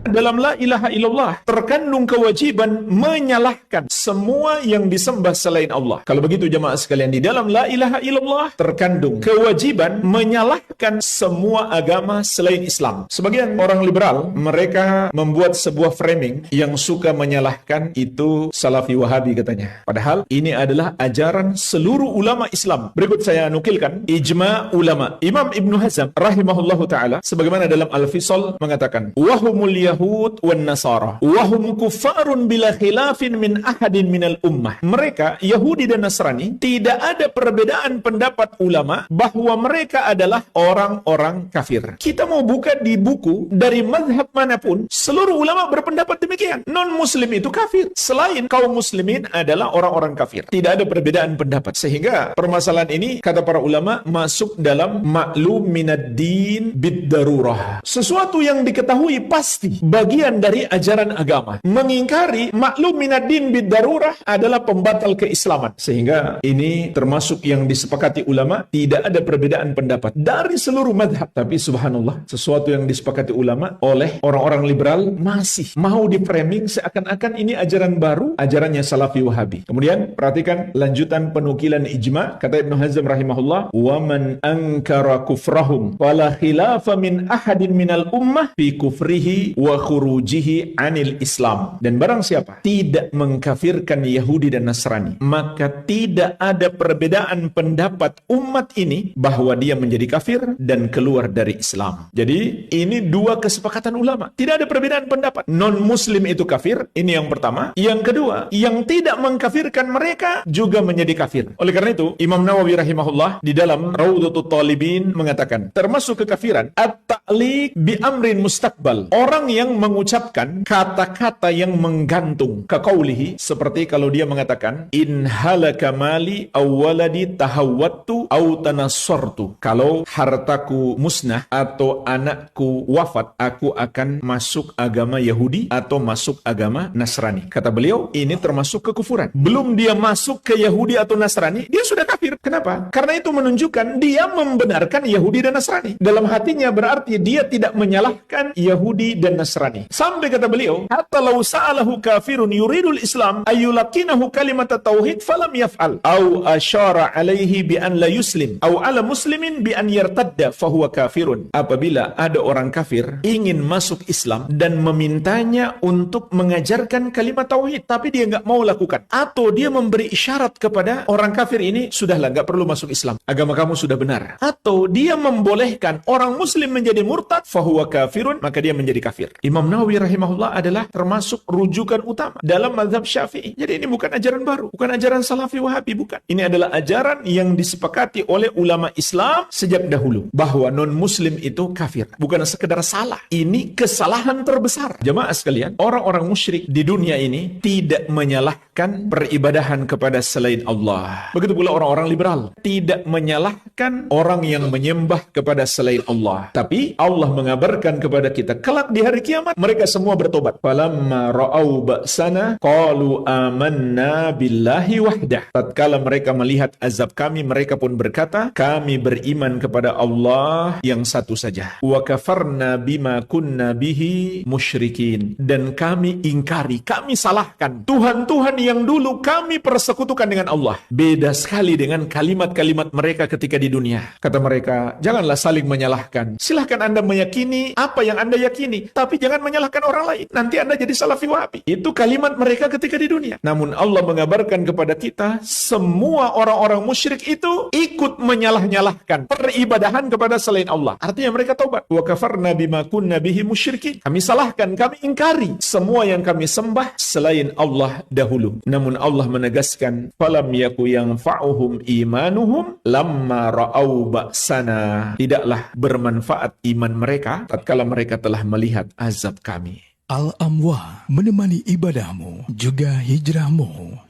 Dalam la ilaha illallah terkandung kewajiban menyalahkan semua yang disembah selain Allah. Kalau begitu jemaah sekalian, di dalam la ilaha illallah terkandung kewajiban menyalahkan semua agama selain Islam. Sebagian orang liberal, mereka membuat sebuah framing yang suka menyalahkan itu Salafi Wahabi katanya. Padahal ini adalah ajaran seluruh ulama Islam. Berikut saya nukilkan ijma ulama. Imam Ibnu Hazm rahimahullahu taala sebagaimana dalam Al-Fisal mengatakan, wahumul yahud wan nasara wahum kuffarun bila khilafin min ahadin minal ummah. Mereka Yahudi dan Nasrani tidak ada perbedaan pendapat ulama bahwa mereka adalah orang-orang kafir. Kita mau buka di buku dari mazhab manapun, seluruh ulama berpendapat demikian. Non-muslim itu kafir, selain kaum muslimin adalah orang-orang kafir. Tidak ada perbedaan pendapat. Sehingga permasalahan ini kata para ulama masuk dalam maklum minad din bid darurah. Sesuatu yang diketahui pasti bagian dari ajaran agama. Mengingkari maklum minad din bid darurah adalah pembatal keislaman. Sehingga ini termasuk yang disepakati ulama, tidak ada perbedaan pendapat dari seluruh madhab. Tapi subhanallah, sesuatu yang disepakati ulama oleh orang-orang liberal masih mau di-framing seakan-akan ini ajaran baru, ajarannya Salafi Wahabi. Kemudian perhatikan lanjutan penukilan ijma, kata Ibnu Hazm rahimahullah, wa man ankara kufrahum wala khilafa min ahadin minal ummah fi kufrihi wa khurujihi anil Islam. Dan barang siapa tidak mengkafirkan Yahudi dan Nasrani, maka tidak ada perbedaan pendapat umat ini bahwa dia menjadi kafir dan keluar dari Islam. Jadi ini dua kesepakatan ulama. Tidak ada perbedaan pendapat. Non-muslim itu kafir, ini yang pertama. Yang kedua, yang tidak mengkafirkan mereka juga menjadi kafir. Oleh karena itu, Imam Nawawi rahimahullah di dalam Raudhatul Talibin mengatakan, termasuk kekafiran at-ta'liq bi amrin mustaqbal. Orang yang mengucapkan kata-kata yang menggantung, kaqaulihi, seperti kalau dia mengatakan in halaka mali aw waladi tahawwattu aw tanassartu. Kalau hartaku musnah atau anakku wafat, aku akan masuk agama Yahudi atau masuk agama Nasrani. Kata beliau, ini termasuk kekufuran. Belum dia masuk ke Yahudi atau Nasrani, dia sudah kafir. Kenapa? Karena itu menunjukkan dia membenarkan Yahudi dan Nasrani. Dalam hatinya berarti dia tidak menyalahkan Yahudi dan Nasrani. Sampai kata beliau, hatta law sa'alahu kafirun yuridul Islam ayyulaqinahu kalimat tauhid falam yaf'al au asyara alaihi bi an la yuslim au ala muslimin bi an yartadda fahuwa kafirun. Apabila ada orang kafir ingin masuk Islam dan memintanya untuk mengajarkan kalimat tauhid tapi dia nggak mau lakukan, atau dia memberi isyarat kepada orang kafir ini, sudahlah nggak perlu masuk Islam, agama kamu sudah benar, atau dia membolehkan orang muslim menjadi murtad, fahuwa kafirun, maka dia menjadi kafir. Imam Nawawi rahimahullah adalah termasuk rujukan utama dalam mazhab Syafi'i. Jadi ini bukan ajaran baru, bukan ajaran Salafi Wahabi, bukan. Ini adalah ajaran yang disepakati oleh ulama Islam sejak dahulu, bahwa non-muslim itu kafir. Bukan sekedar salah, ini kesalahan terbesar. Jemaah sekalian, orang-orang musyrik di dunia ini tidak menyalahkan peribadahan kepada selain Allah. Begitu pula orang-orang liberal tidak menyalahkan orang yang menyembah kepada selain Allah. Tapi Allah mengabarkan kepada kita, kelak di hari kiamat mereka semua bertobat. Falamma ra'au ba'sana qalu amanna billahi wahdah. Tatkala mereka melihat azab kami, mereka pun berkata, kami beriman kepada Allah yang satu saja. Wa kafarna bima kunna bihi musyrikin. Dan kami ingkari, kami salahkan Tuhan-Tuhan yang dulu kami persekutukan dengan Allah. Beda sekali dengan kalimat-kalimat mereka ketika di dunia. Kata mereka, janganlah saling menyalahkan. Silahkan Anda meyakini apa yang Anda yakini, tapi jangan menyalahkan orang lain. Nanti Anda jadi Salafi Wahabi. Itu kalimat mereka ketika di dunia. Namun Allah mengabarkan kepada kita, semua orang-orang musyrik itu ikut menyalah-nyalahkan peribadahan kepada selain Allah. Artinya mereka taubat. Wa kafarna bima kunna bihi musyrikin. Kami salahkan, kami ingkari semua yang kami sembah selain Allah dahulu. Namun Allah menegaskan, falam yaku yanfa'uhum imanuhum lamma ra'au ba'sana. Tidaklah bermanfaat iman mereka tatkala mereka telah melihat azab kami. Al-Amwa menemani ibadahmu juga hijrahmu.